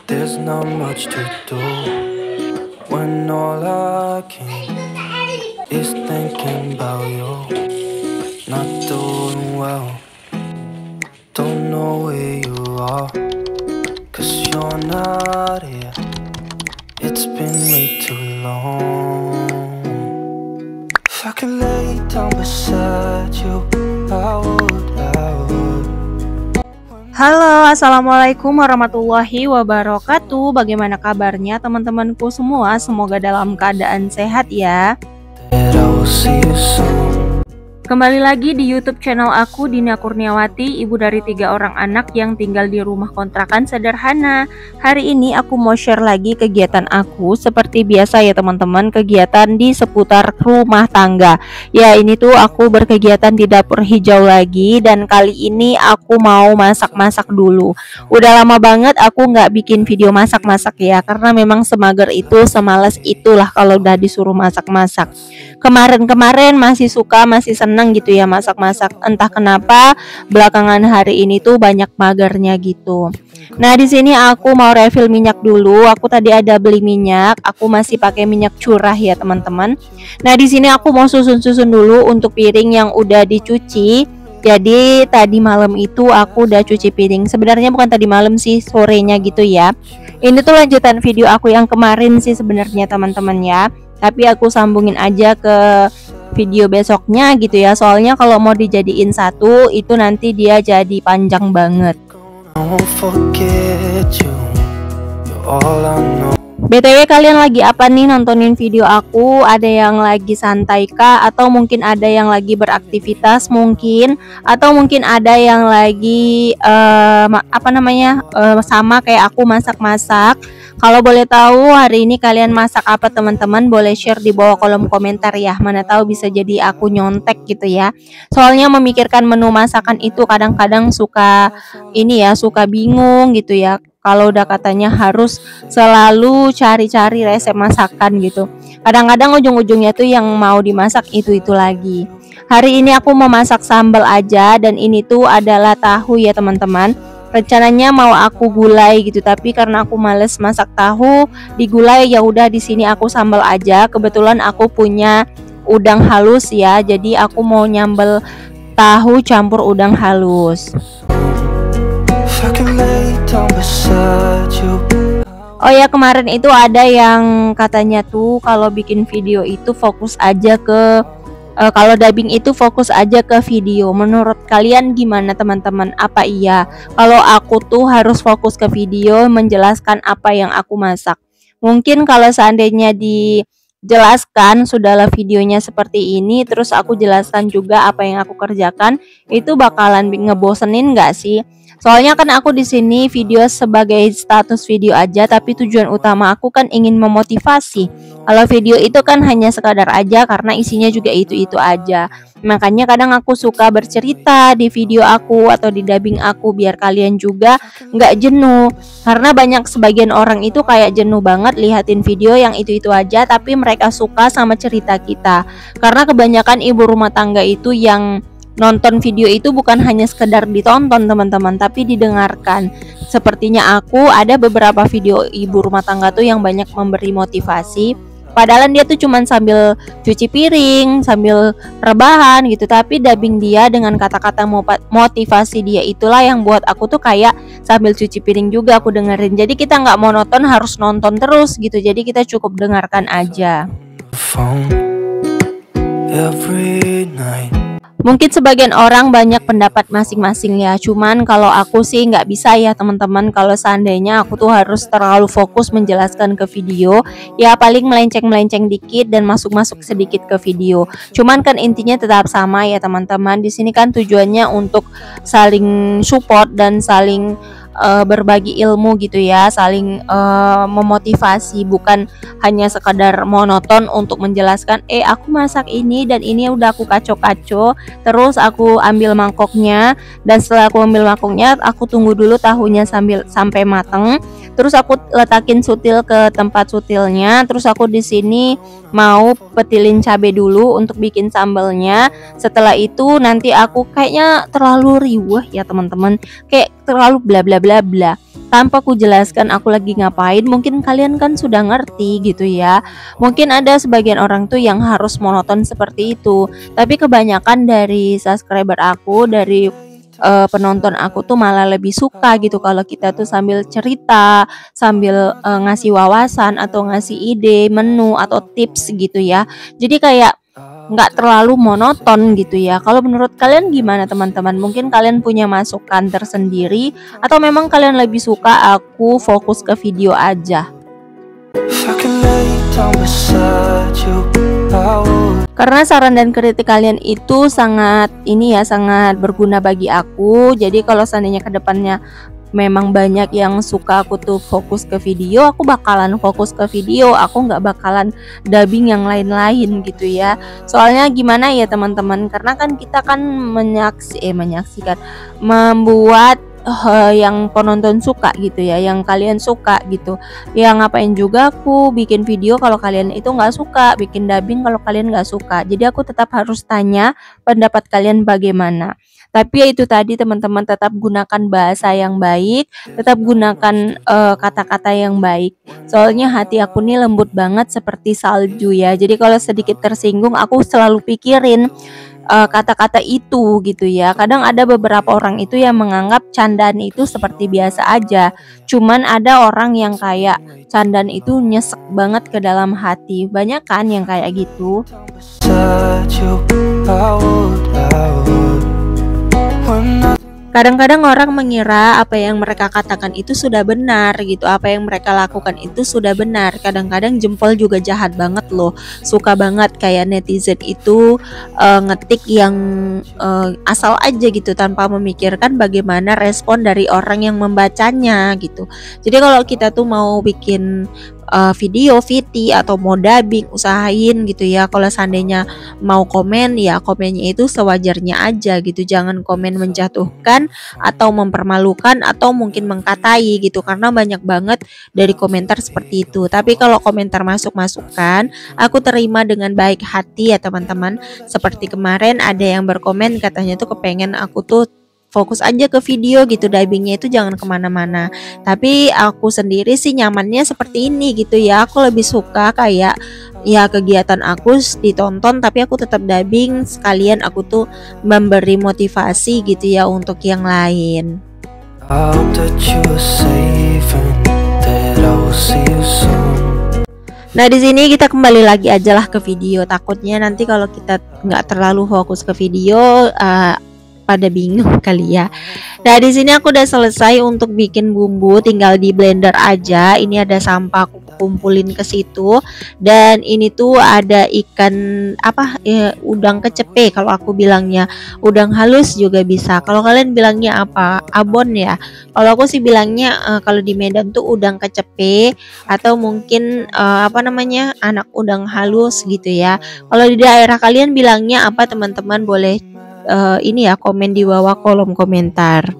There's not much to do when all I can is thinking about you. Not doing well, don't know where you are, 'cause you're not here. It's been way too long. If I could lay down beside you, I would. Halo, assalamualaikum warahmatullahi wabarakatuh. Bagaimana kabarnya teman-temanku semua? Semoga dalam keadaan sehat ya. That I will see you soon. Kembali lagi di YouTube channel aku, Dina Kurniawati, ibu dari 3 orang anak yang tinggal di rumah kontrakan sederhana. Hari ini aku mau share lagi kegiatan aku seperti biasa ya teman-teman, kegiatan di seputar rumah tangga. Ya, ini tuh aku berkegiatan di dapur hijau lagi, dan kali ini aku mau masak-masak dulu. Udah lama banget aku nggak bikin video masak-masak ya, karena memang semager itu, semales itulah kalau udah disuruh masak-masak. Kemarin-kemarin masih seneng gitu ya masak-masak. Entah kenapa belakangan hari ini tuh banyak magernya gitu. Nah, di sini aku mau refill minyak dulu. Aku tadi ada beli minyak. Aku masih pakai minyak curah ya teman-teman. Nah, di sini aku mau susun-susun dulu untuk piring yang udah dicuci. Jadi tadi malam itu aku udah cuci piring. Sebenarnya bukan tadi malam sih, sorenya gitu ya. Ini tuh lanjutan video aku yang kemarin sih sebenarnya teman-teman ya. Tapi aku sambungin aja ke video besoknya gitu ya. Soalnya kalau mau dijadiin satu itu nanti dia jadi panjang banget. I won't forget you. You're all I know. BTW kalian lagi apa nih nontonin video aku? Ada yang lagi santai kah? Atau mungkin ada yang lagi beraktivitas mungkin? Atau mungkin ada yang lagi sama kayak aku masak-masak? Kalau boleh tahu hari ini kalian masak apa teman-teman? Boleh share di bawah kolom komentar ya. Mana tahu bisa jadi aku nyontek gitu ya. Soalnya memikirkan menu masakan itu kadang-kadang suka bingung gitu ya. Kalau udah katanya harus selalu cari-cari resep masakan gitu. Kadang-kadang ujung-ujungnya tuh yang mau dimasak itu lagi. Hari ini aku mau masak sambal aja, dan ini tuh adalah tahu ya teman-teman. Rencananya mau aku gulai gitu, tapi karena aku males masak tahu digulai, ya udah di sini aku sambal aja. Kebetulan aku punya udang halus ya, jadi aku mau nyambel tahu campur udang halus. Oh ya, kemarin itu ada yang katanya tuh kalau bikin video itu fokus aja ke kalau dubbing itu fokus aja ke video. Menurut kalian gimana teman-teman? Apa iya kalau aku tuh harus fokus ke video menjelaskan apa yang aku masak? Mungkin kalau seandainya dijelaskan sudahlah videonya seperti ini, terus aku jelaskan juga apa yang aku kerjakan, itu bakalan ngebosenin nggak sih? Soalnya kan aku di sini video sebagai status video aja, tapi tujuan utama aku kan ingin memotivasi. Kalau video itu kan hanya sekadar aja karena isinya juga itu-itu aja. Makanya kadang aku suka bercerita di video aku atau di dubbing aku biar kalian juga nggak jenuh. Karena sebagian orang itu kayak jenuh banget lihatin video yang itu-itu aja, tapi mereka suka sama cerita kita. Karena kebanyakan ibu rumah tangga itu yang nonton video itu bukan hanya sekedar ditonton teman-teman, tapi didengarkan. Sepertinya aku ada beberapa video ibu rumah tangga tuh yang banyak memberi motivasi. Padahal dia tuh cuman sambil cuci piring, sambil rebahan gitu, tapi dubbing dia dengan kata-kata motivasi dia itulah yang buat aku tuh kayak sambil cuci piring juga aku dengerin. Jadi kita nggak monoton harus nonton terus gitu. Jadi kita cukup dengarkan aja. Every night. Mungkin sebagian orang banyak pendapat masing-masing ya. Cuman kalau aku sih nggak bisa ya teman-teman. Kalau seandainya aku tuh harus terlalu fokus menjelaskan ke video, ya paling melenceng-melenceng dikit dan masuk-masuk sedikit ke video. Cuman kan intinya tetap sama ya teman-teman. Di sini kan tujuannya untuk saling support dan saling berbagi ilmu gitu ya, saling memotivasi, bukan hanya sekadar monoton untuk menjelaskan aku masak ini dan ini udah aku kacau-kacau, terus aku ambil mangkoknya, dan setelah aku ambil mangkoknya aku tunggu dulu tahunya sampai mateng, terus aku letakin sutil ke tempat sutilnya, terus aku di sini mau petilin cabai dulu untuk bikin sambalnya. Setelah itu nanti aku kayaknya terlalu riuh ya teman-teman, kayak terlalu bla bla bla bla. tanpa ku jelaskan aku lagi ngapain, mungkin kalian kan sudah ngerti gitu ya. Mungkin ada sebagian orang tuh yang harus monoton seperti itu, tapi kebanyakan dari subscriber aku, dari penonton aku tuh malah lebih suka gitu kalau kita tuh sambil cerita, sambil ngasih wawasan atau ngasih ide menu atau tips gitu ya. Jadi kayak nggak terlalu monoton gitu ya. Kalau menurut kalian gimana teman-teman? Mungkin kalian punya masukan tersendiri atau memang kalian lebih suka aku fokus ke video aja? Karena saran dan kritik kalian itu sangat sangat berguna bagi aku. Jadi kalau seandainya kedepannya memang banyak yang suka aku tuh fokus ke video, aku bakalan fokus ke video, aku nggak bakalan dubbing yang lain-lain gitu ya. Soalnya gimana ya teman-teman, karena kan kita kan menyaksikan, membuat yang penonton suka gitu ya, yang kalian suka gitu ya. Ngapain juga aku bikin video kalau kalian itu nggak suka, bikin dubbing kalau kalian nggak suka. Jadi aku tetap harus tanya pendapat kalian bagaimana. Tapi ya itu tadi teman-teman, tetap gunakan bahasa yang baik, tetap gunakan kata-kata yang baik. Soalnya hati aku nih lembut banget seperti salju ya. Jadi kalau sedikit tersinggung aku selalu pikirin kata-kata itu gitu ya. Kadang ada beberapa orang itu yang menganggap candaan itu seperti biasa aja. Cuman ada orang yang kayak candaan itu nyesek banget ke dalam hati. Banyak kan yang kayak gitu. Kadang-kadang orang mengira apa yang mereka katakan itu sudah benar gitu, apa yang mereka lakukan itu sudah benar. Kadang-kadang jempol juga jahat banget loh, suka banget kayak netizen itu ngetik yang asal aja gitu tanpa memikirkan bagaimana respon dari orang yang membacanya gitu. Jadi kalau kita tuh mau bikin video, VT atau mau dubbing, usahain gitu ya. Kalau seandainya mau komen ya komennya itu sewajarnya aja gitu, jangan komen menjatuhkan atau mempermalukan atau mungkin mengkatai gitu, karena banyak banget dari komentar seperti itu. Tapi kalau komentar masukan, aku terima dengan baik hati ya teman-teman. Seperti kemarin ada yang berkomen katanya tuh kepengen aku tuh fokus aja ke video gitu, dubbingnya itu jangan kemana-mana. Tapi aku sendiri sih nyamannya seperti ini gitu ya. Aku lebih suka kayak ya kegiatan aku ditonton tapi aku tetap dubbing, sekalian aku tuh memberi motivasi gitu ya untuk yang lain. Nah di sini kita kembali lagi aja lah ke video. Takutnya nanti kalau kita nggak terlalu fokus ke video pada bingung kali ya. Nah di sini aku udah selesai untuk bikin bumbu, tinggal di blender aja. Ini ada sampah, aku kumpulin ke situ. Dan ini tuh ada ikan udang kecepe kalau aku bilangnya, udang halus juga bisa. Kalau kalian bilangnya apa? Abon ya. Kalau aku sih bilangnya kalau di Medan tuh udang kecepe atau mungkin anak udang halus gitu ya. Kalau di daerah kalian bilangnya apa teman-teman, boleh komen di bawah kolom komentar.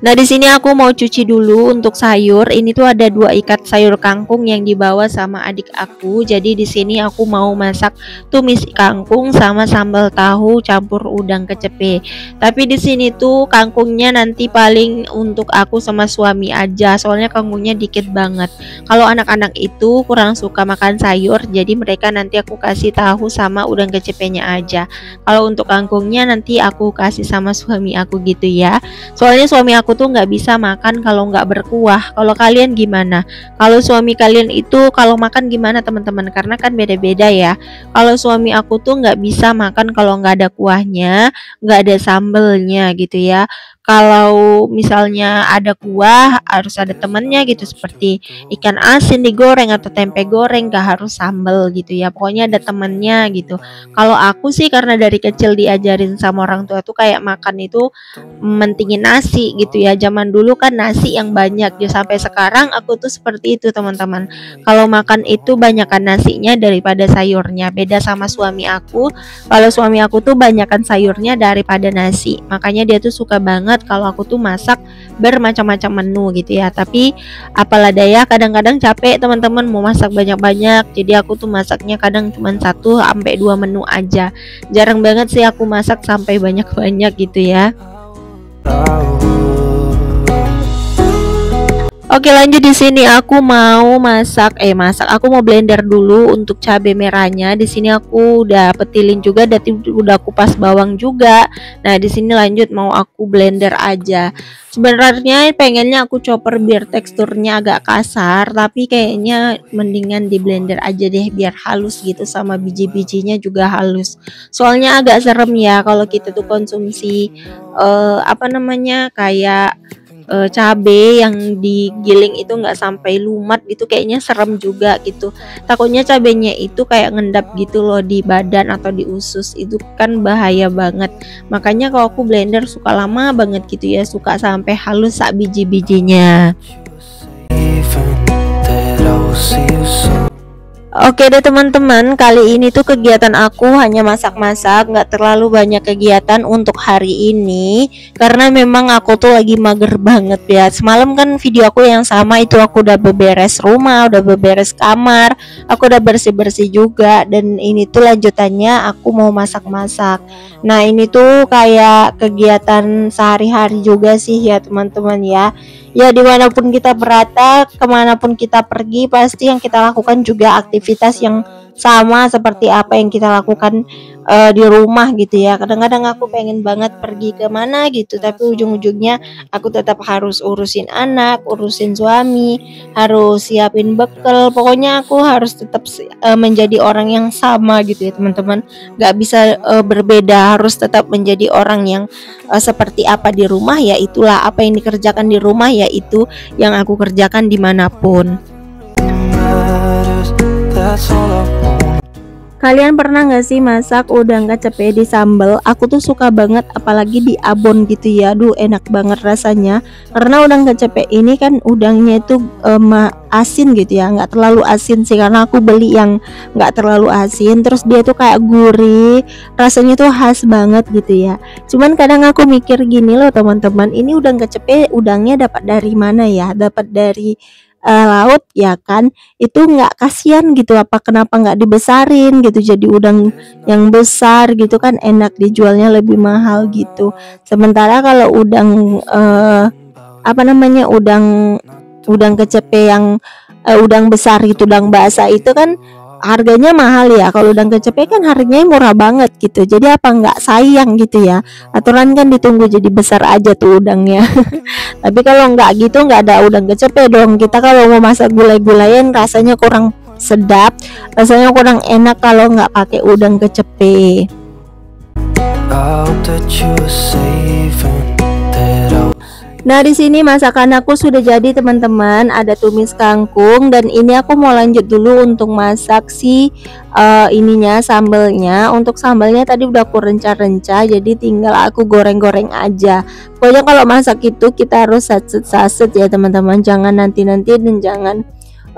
Nah di sini aku mau cuci dulu untuk sayur. Ini tuh ada 2 ikat sayur kangkung yang dibawa sama adik aku. Jadi di sini aku mau masak tumis kangkung sama sambal tahu campur udang kecepe. Tapi di sini tuh kangkungnya nanti paling untuk aku sama suami aja. Soalnya kangkungnya dikit banget. Kalau anak-anak itu kurang suka makan sayur, jadi mereka nanti aku kasih tahu sama udang kecepenya aja. Kalau untuk kangkungnya nanti aku kasih sama suami aku gitu ya. Soalnya suami aku tuh nggak bisa makan kalau nggak berkuah. Kalau kalian gimana? Kalau suami kalian itu kalau makan gimana teman-teman? Karena kan beda-beda ya. Kalau suami aku tuh nggak bisa makan kalau nggak ada kuahnya, nggak ada sambelnya gitu ya. Kalau misalnya ada kuah harus ada temennya gitu, seperti ikan asin digoreng atau tempe goreng, gak harus sambel gitu ya, pokoknya ada temennya gitu. Kalau aku sih karena dari kecil diajarin sama orang tua tuh kayak makan itu mentingin nasi gitu ya. Zaman dulu kan nasi yang banyak ya, sampai sekarang aku tuh seperti itu teman-teman. Kalau makan itu banyakkan nasinya daripada sayurnya. Beda sama suami aku. Kalau suami aku tuh banyakkan sayurnya daripada nasi. Makanya dia tuh suka banget banget kalau aku tuh masak bermacam-macam menu gitu ya. Tapi apalah daya, kadang-kadang capek teman-teman mau masak banyak-banyak. Jadi aku tuh masaknya kadang cuma 1 sampai 2 menu aja. Jarang banget sih aku masak sampai banyak-banyak gitu ya. Oke, lanjut. Di sini aku mau aku mau blender dulu untuk cabai merahnya. Di sini aku udah petilin juga, udah kupas bawang juga. Nah, di sini lanjut mau aku blender aja. Sebenarnya pengennya aku chopper biar teksturnya agak kasar, tapi kayaknya mendingan di blender aja deh biar halus gitu, sama biji-bijinya juga halus. Soalnya agak serem ya kalau kita tuh konsumsi kayak cabe yang digiling itu nggak sampai lumat gitu, kayaknya serem juga gitu. Takutnya cabenya itu kayak ngendap gitu loh di badan atau di usus, itu kan bahaya banget. Makanya kalau aku blender suka lama banget gitu ya, suka sampai halus sak biji-bijinya. Oke deh teman-teman, kali ini tuh kegiatan aku hanya masak-masak, nggak terlalu banyak kegiatan untuk hari ini karena memang aku tuh lagi mager banget ya. Semalam kan video aku yang sama itu aku udah beberes rumah, udah beberes kamar, aku udah bersih-bersih juga, dan ini tuh lanjutannya aku mau masak-masak. Nah, ini tuh kayak kegiatan sehari-hari juga sih ya teman-teman ya. Ya, dimanapun kita berada, kemanapun kita pergi, pasti yang kita lakukan juga aktivitas yang sama seperti apa yang kita lakukan di rumah gitu ya. Kadang-kadang aku pengen banget pergi ke mana gitu, tapi ujung-ujungnya aku tetap harus urusin anak, urusin suami, harus siapin bekal. Pokoknya aku harus tetap menjadi orang yang sama gitu ya teman-teman. Gak bisa berbeda, harus tetap menjadi orang yang seperti apa di rumah, ya itulah apa yang dikerjakan di rumah, yaitu yang aku kerjakan dimanapun. Kalian pernah gak sih masak udang kecepek di sambal? Aku tuh suka banget, apalagi di abon gitu ya. Aduh, enak banget rasanya. Karena udang kecepek ini kan udangnya itu asin gitu ya, nggak terlalu asin sih karena aku beli yang nggak terlalu asin. Terus dia tuh kayak gurih, rasanya tuh khas banget gitu ya. Cuman kadang aku mikir gini loh teman-teman, ini udang kecepek, udangnya dapat dari mana ya? Dapat dari laut ya kan, itu nggak kasihan gitu, kenapa nggak dibesarin gitu jadi udang yang besar gitu kan, enak dijualnya lebih mahal gitu. Sementara kalau udang udang kecepe yang udang besar gitu, udang basah itu kan harganya mahal ya. Kalau udang kecepe kan harganya murah banget gitu, jadi apa nggak sayang gitu ya. Aturan kan ditunggu jadi besar aja tuh udangnya. Tapi kalau nggak gitu, nggak ada udang kecepe dong. Kita kalau mau masak gulai-gulayan rasanya kurang sedap, rasanya kurang enak kalau nggak pakai udang kecepe. Nah, di sini masakan aku sudah jadi teman-teman. Ada tumis kangkung, dan ini aku mau lanjut dulu untuk masak sambelnya. Untuk sambalnya tadi udah aku renca-renca, jadi tinggal aku goreng-goreng aja. Pokoknya kalau masak itu kita harus saset-saset ya teman-teman. Jangan nanti-nanti dan jangan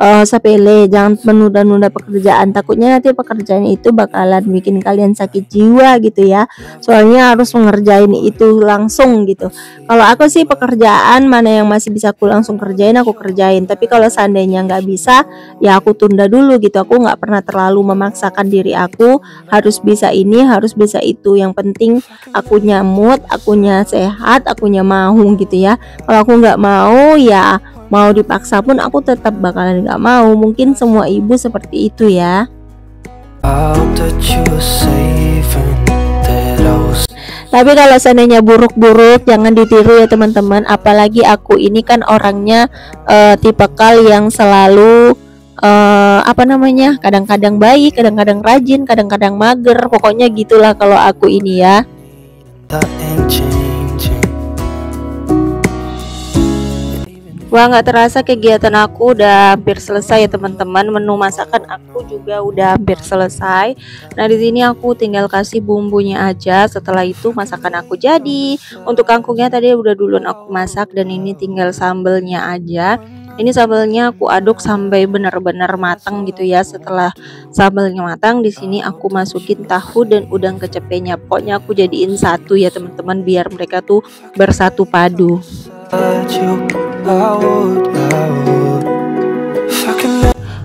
sepele, jangan menunda-nunda pekerjaan. Takutnya nanti pekerjaan itu bakalan bikin kalian sakit jiwa gitu ya. Soalnya harus mengerjain itu langsung gitu. Kalau aku sih pekerjaan mana yang masih bisa aku langsung kerjain, aku kerjain. Tapi kalau seandainya nggak bisa, ya aku tunda dulu gitu. Aku nggak pernah terlalu memaksakan diri aku harus bisa ini, harus bisa itu. Yang penting akunya mood, akunya sehat, akunya mau gitu ya. Kalau aku nggak mau, ya mau dipaksa pun aku tetap bakalan nggak mau. Mungkin semua ibu seperti itu ya. Tapi kalau seandainya buruk-buruk jangan ditiru ya teman-teman. Apalagi aku ini kan orangnya tipikal yang selalu kadang-kadang baik, kadang-kadang rajin, kadang-kadang mager. Pokoknya gitulah kalau aku ini ya. Wah, nggak terasa kegiatan aku udah hampir selesai ya teman-teman. Menu masakan aku juga udah hampir selesai. Nah, di sini aku tinggal kasih bumbunya aja. Setelah itu masakan aku jadi. Untuk kangkungnya tadi udah duluan aku masak, dan ini tinggal sambelnya aja. Ini sambelnya aku aduk sampai benar-benar matang gitu ya. Setelah sambelnya matang, di sini aku masukin tahu dan udang kecepenya. Pokoknya aku jadiin satu ya teman-teman, biar mereka tuh bersatu padu.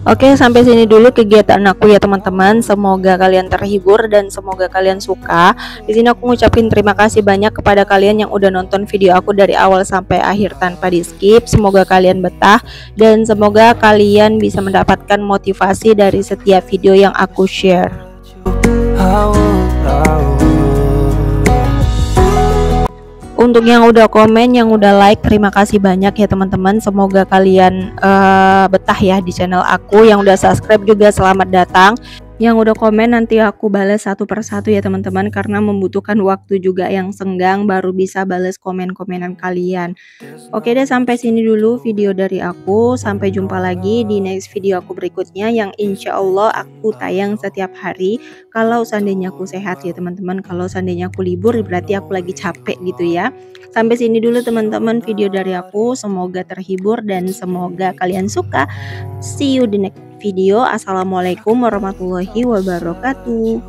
Oke, sampai sini dulu kegiatan aku ya teman-teman. Semoga kalian terhibur dan semoga kalian suka. Di sini aku ngucapin terima kasih banyak kepada kalian yang udah nonton video aku dari awal sampai akhir tanpa di skip. Semoga kalian betah dan semoga kalian bisa mendapatkan motivasi dari setiap video yang aku share. Untuk yang udah komen, yang udah like, terima kasih banyak ya teman-teman. Semoga kalian betah ya di channel aku. Yang udah subscribe juga selamat datang. Yang udah komen nanti aku balas satu persatu ya teman-teman, karena membutuhkan waktu juga yang senggang baru bisa balas komen-komenan kalian. Oke deh, sampai sini dulu video dari aku. Sampai jumpa lagi di next video aku berikutnya yang insya Allah aku tayang setiap hari. Kalau seandainya aku sehat ya teman-teman. Kalau seandainya aku libur berarti aku lagi capek gitu ya. Sampai sini dulu teman-teman video dari aku. Semoga terhibur dan semoga kalian suka. See you di next video. Assalamualaikum warahmatullahi wabarakatuh.